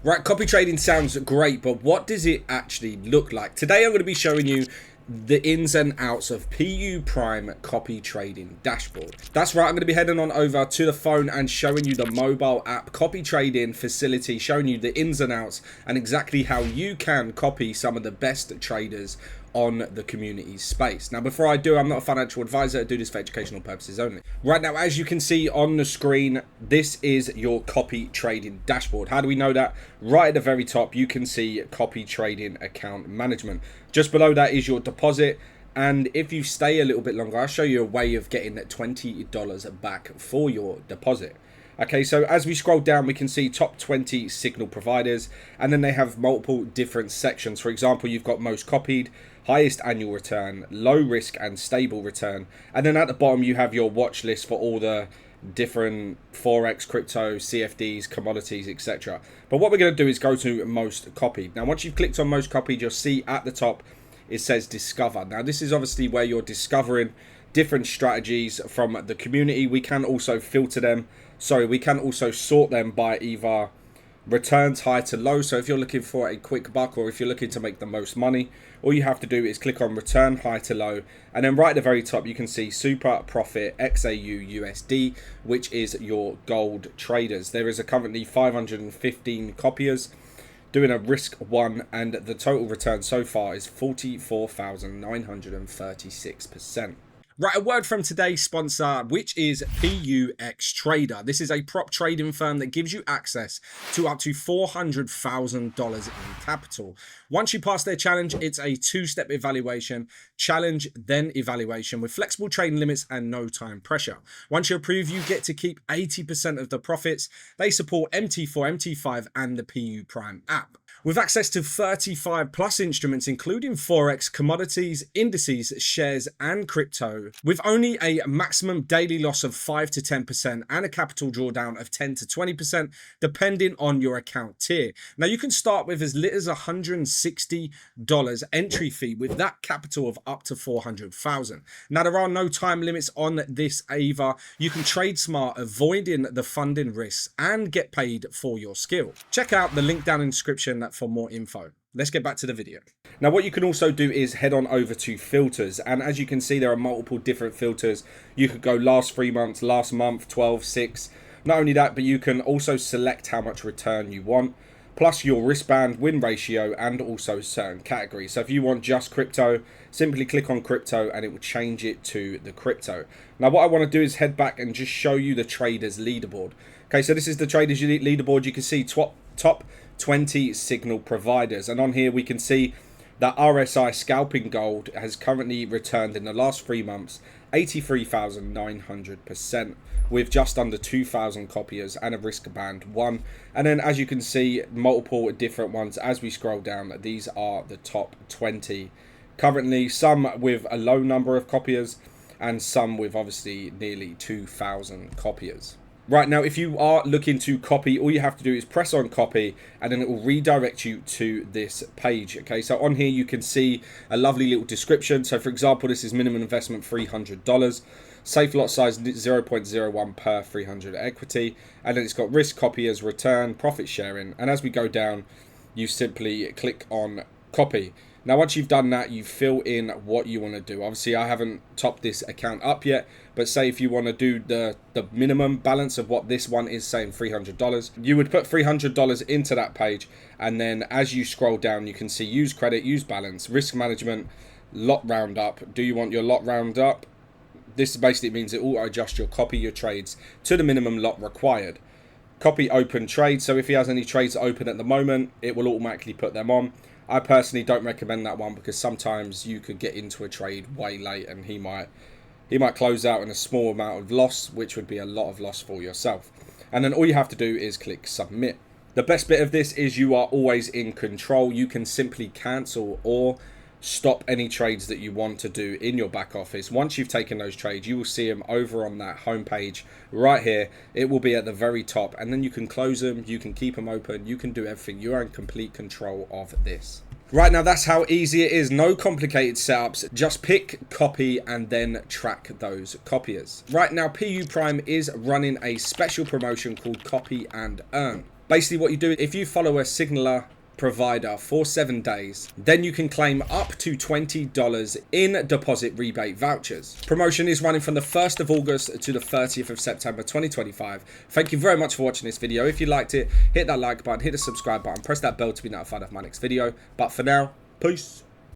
Right, copy trading sounds great, but what does it actually look like? Today I'm going to be showing you the ins and outs of PU Prime copy trading dashboard. That's right, I'm going to be heading on over to the phone and showing you the mobile app copy trading facility, showing you the ins and outs and exactly how you can copy some of the best traders on the community space. Now, before I do, I'm not a financial advisor. I do this for educational purposes only. Right now, as you can see on the screen, this is your copy trading dashboard. How do we know that? Right at the very top, you can see copy trading account management. Just below that is your deposit. And if you stay a little bit longer, I'll show you a way of getting $20 back for your deposit. Okay, so as we scroll down, we can see top 20 signal providers, and then they have multiple different sections. For example, you've got most copied, highest annual return, low risk and stable return. And then at the bottom, you have your watch list for all the different Forex, crypto, CFDs, commodities, etc. But what we're going to do is go to most copied. Now, once you've clicked on most copied, you'll see at the top, it says discover. Now, this is obviously where you're discovering different strategies from the community. We can also filter them. We can also sort them by either returns high to low. So if you're looking for a quick buck or if you're looking to make the most money, all you have to do is click on return high to low. And then right at the very top, you can see super profit XAU USD, which is your gold traders. There is currently 515 copiers doing a risk one, and the total return so far is 44,936%. Right, a word from today's sponsor, which is PUX Trader. This is a prop trading firm that gives you access to up to $400,000 in capital. Once you pass their challenge, it's a two-step evaluation, challenge, then evaluation, with flexible trading limits and no time pressure. Once you approve, you get to keep 80% of the profits. They support MT4, MT5, and the PU Prime app. With access to 35 plus instruments, including Forex, commodities, indices, shares, and crypto, with only a maximum daily loss of 5 to 10% and a capital drawdown of 10 to 20%, depending on your account tier. Now, you can start with as little as $160 entry fee with that capital of up to $400,000. Now, there are no time limits on this either. You can trade smart, avoiding the funding risks, and get paid for your skill. Check out the link down in the description for more info. Let's get back to the video. Now, what you can also do is head on over to filters, and as you can see, there are multiple different filters. You could go last 3 months, last month, 12, 6. Not only that, but you can also select how much return you want, plus your risk band, win ratio, and also certain categories. So if you want just crypto, simply click on crypto and it will change it to the crypto. Now, what I want to do is head back and just show you the traders leaderboard. Okay, so this is the traders leaderboard. You can see top 20 signal providers, and on here we can see that RSI scalping gold has currently returned in the last 3 months 83,900% with just under 2,000 copiers and a risk band 1. And then as you can see, multiple different ones as we scroll down. These are the top 20 currently, some with a low number of copiers and some with obviously nearly 2,000 copiers. Right, now, if you are looking to copy, all you have to do is press on copy and then it will redirect you to this page. Okay, so on here you can see a lovely little description. So for example, this is minimum investment $300, safe lot size 0.01 per 300 equity, and then it's got risk, copy as return, profit sharing. And as we go down, you simply click on copy. Now, once you've done that, you fill in what you want to do. Obviously, I haven't topped this account up yet, but say if you want to do the minimum balance of what this one is saying, $300, you would put $300 into that page. And then as you scroll down, you can see use credit, use balance, risk management, lot roundup. Do you want your lot roundup? This basically means it will adjust your copy, your trades to the minimum lot required. Copy open trade. So if he has any trades open at the moment, it will automatically put them on. I personally don't recommend that one because sometimes you could get into a trade way late and he might close out in a small amount of loss, which would be a lot of loss for yourself. And then all you have to do is click submit. The best bit of this is you are always in control. You can simply cancel or stop any trades that you want to do in your back office. Once you've taken those trades, you will see them over on that home page right here. It will be at the very top, and then you can close them, you can keep them open, you can do everything. You are in complete control of this. Right, now that's how easy it is. No complicated setups. Just pick, copy, and then track those copiers. Right now, PU Prime is running a special promotion called Copy and Earn. Basically what you do, if you follow a signaler provider for 7 days, then you can claim up to $20 in deposit rebate vouchers. Promotion is running from the 1st of August to the 30th of September 2025. Thank you very much for watching this video. If you liked it, hit that like button, hit the subscribe button, press that bell to be notified of my next video. But for now, peace.